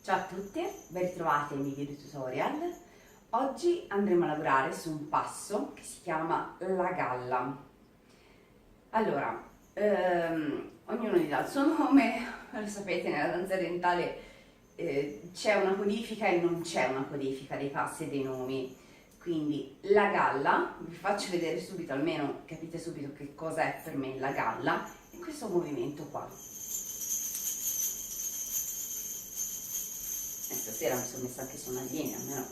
Ciao a tutti, ben ritrovati ai miei video tutorial. Oggi andremo a lavorare su un passo che si chiama la galla. Allora, ognuno gli dà il suo nome, lo sapete, nella danza orientale c'è una codifica e non c'è una codifica dei passi e dei nomi. Quindi la galla, vi faccio vedere subito, almeno capite subito che cos'è per me la galla, è questo movimento qua. Stasera mi sono messa anche su una linea, almeno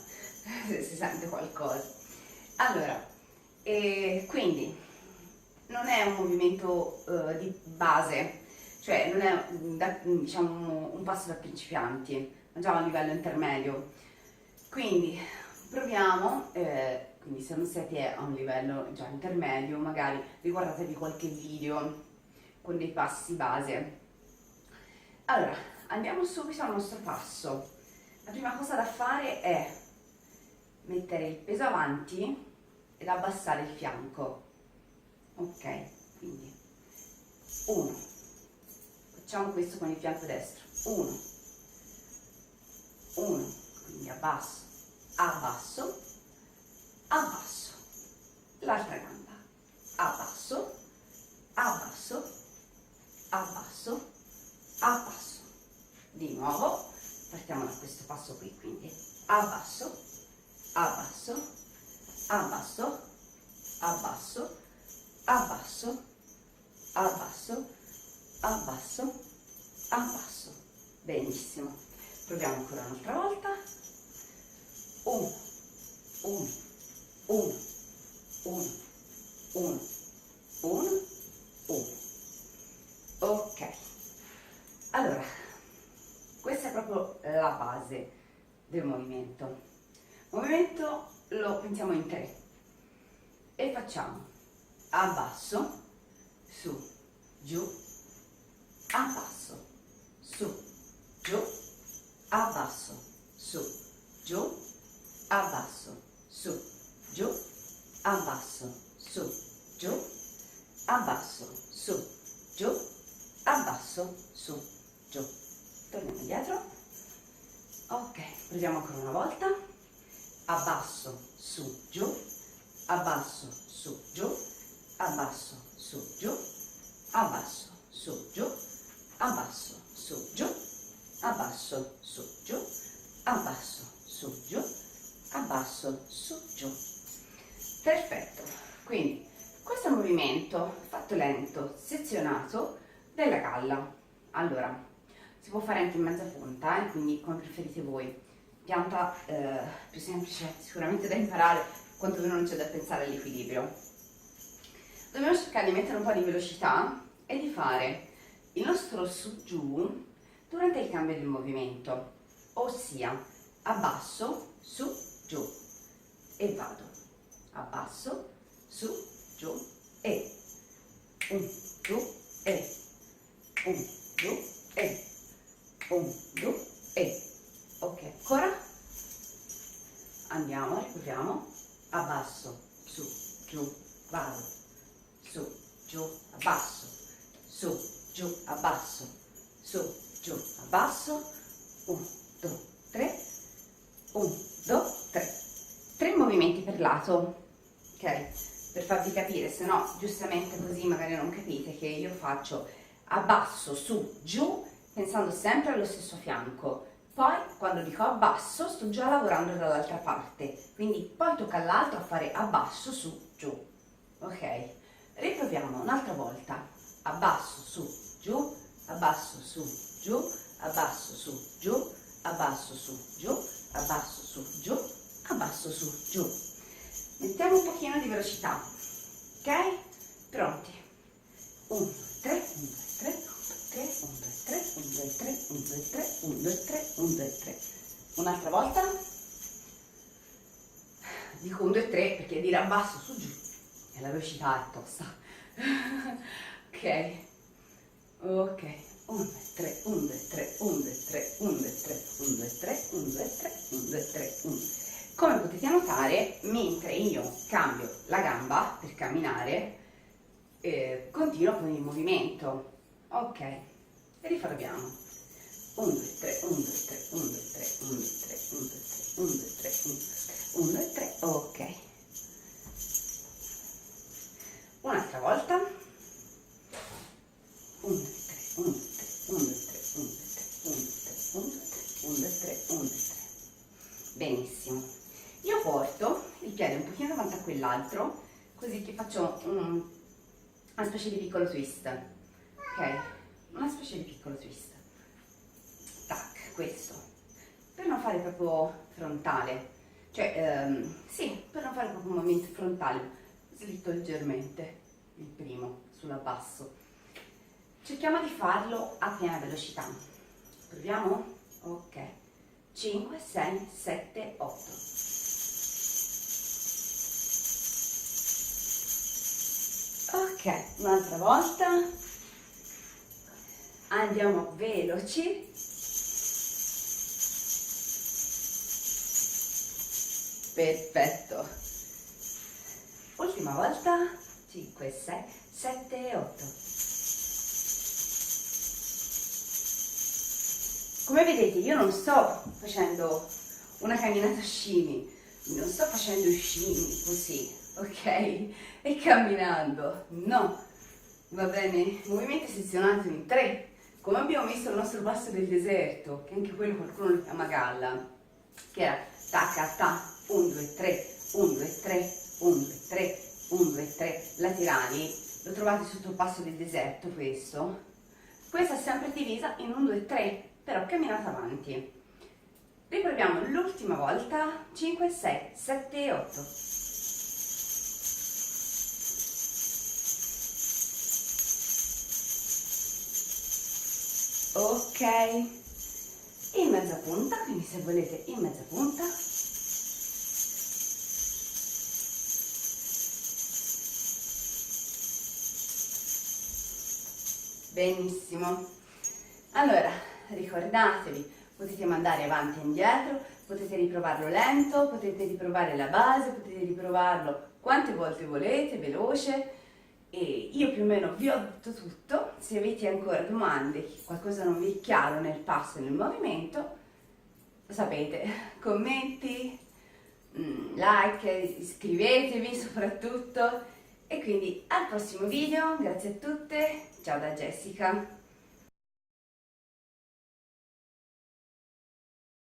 si sente qualcosa. Allora, quindi non è un movimento di base, cioè non è diciamo, un passo da principianti, ma già a un livello intermedio. Quindi proviamo, quindi se non siete a un livello già intermedio, magari riguardatevi qualche video con dei passi base. Allora, andiamo subito al nostro passo. La prima cosa da fare è mettere il peso avanti ed abbassare il fianco. Ok, quindi 1. Facciamo questo con il fianco destro. 1, 1, quindi abbasso, abbasso, abbasso. L'altra gamba. Abbasso, abbasso, abbasso, abbasso. Di nuovo. Partiamo da questo passo qui, quindi abbasso, abbasso, abbasso, abbasso, abbasso, abbasso, abbasso, abbasso. Benissimo. Proviamo ancora un'altra volta. 1, 1, 1, 1, 1, 1, 1. Ok. Allora, questa è proprio la base del movimento. Il movimento lo pensiamo in 3 e facciamo abbasso, su, giù, abbasso, su, giù, abbasso, su, giù, abbasso, su, giù, abbasso, su, giù, abbasso, su, giù, abbasso, su, giù. Torniamo indietro. Ok, proviamo ancora una volta. Abbasso, su, giù, abbasso, su, giù, abbasso, su, giù, abbasso, su, giù, abbasso, su, giù, abbasso, su, giù, abbasso, su, giù, abbasso, su, giù. Perfetto. Quindi questo è un movimento fatto lento, sezionato della galla. Allora, si può fare anche in mezza punta, quindi come preferite voi. Pianta più semplice sicuramente da imparare, quanto meno non c'è da pensare all'equilibrio. Dobbiamo cercare di mettere un po' di velocità e di fare il nostro su-giù durante il cambio del movimento, ossia abbasso, su, giù e vado. Abbasso, su, giù e 1, 2 e 1, 2 e 1, 2 e ok, ancora andiamo, riproviamo. Abbasso, su, giù, vado, su, giù, abbasso, su, giù, abbasso, su, giù, abbasso. 1, 2, 3, 1, 2, 3. 3 movimenti per lato, ok? Per farvi capire, se no giustamente così magari non capite che io faccio abbasso, su, giù, pensando sempre allo stesso fianco. Poi quando dico abbasso sto già lavorando dall'altra parte, quindi poi tocca all'altro a fare abbasso, su, giù. Ok? Riproviamo un'altra volta. Abbasso, su, giù, abbasso, su, giù, abbasso, su, giù, abbasso, su, giù, abbasso, su, giù, abbasso, su, giù. Mettiamo un pochino di velocità. Ok? Pronti? 1, 3, 1, 3, 3, 1, 2, 3, 1, 2, 3, 1, 2, 3, 1, 2, 3, 1, 2, 3. Un'altra volta. Dico 1, 2, 3 perché dire abbasso, su, giù e la velocità è tosta. Ok. Ok. 1, 2, 3, 1, 2, 3, 1, 2, 3, 1, 2, 3, 1, 2, 3, 1, 2, 3, 1, 2, 3, 1. Come potete notare, mentre io cambio la gamba per camminare, continuo con il movimento. Ok, e riproviamo. 1, 2, 3, 1, 2, 3, 1, 2, 3, 1, 2, 3, 1, 2, 3, 1, 2, 3, 1, 2, 3, ok. Un'altra volta. 1, 2, 3, 1, 2, 3, 1, 2, 3, 1, 2, 3, 1, 2, 3, 1, 2, 3, 1, 2, 3, 1, 2, 3. Benissimo. Io porto il piede un pochino davanti a quell'altro, così che faccio una specie di piccolo twist. Ok? Una specie di piccolo twist. Tac, questo. Per non fare proprio frontale. Cioè, sì, per non fare proprio un movimento frontale. Slitto leggermente il primo sull'abbasso. Cerchiamo di farlo a piena velocità. Proviamo? Ok. 5, 6, 7, 8. Ok, un'altra volta. Andiamo veloci. Perfetto. Ultima volta. 5, 6, 7, 8. Come vedete, io non sto facendo una camminata scimmie, non sto facendo scimmie così, ok? E camminando, no, va bene? Movimenti sezionati in 3, come abbiamo visto il nostro passo del deserto, che anche quello qualcuno lo chiama galla, che era tacca, ta, 1, 2, 3, 1, 2, 3, 1, 2, 3, 1, 2, 3, laterali, lo trovate sotto il passo del deserto questo. Questa è sempre divisa in 1, 2, 3, però camminata avanti. Riproviamo l'ultima volta, 5, 6, 7, 8. Ok, in mezza punta, quindi se volete in mezza punta. Benissimo. Allora, ricordatevi, potete mandare avanti e indietro, potete riprovarlo lento, potete riprovare la base, potete riprovarlo quante volte volete, veloce. E io più o meno vi ho detto tutto. Se avete ancora domande, qualcosa non vi è chiaro nel passo e nel movimento, lo sapete, commenti, like, iscrivetevi soprattutto. E quindi al prossimo video, grazie a tutte, ciao da Jessica.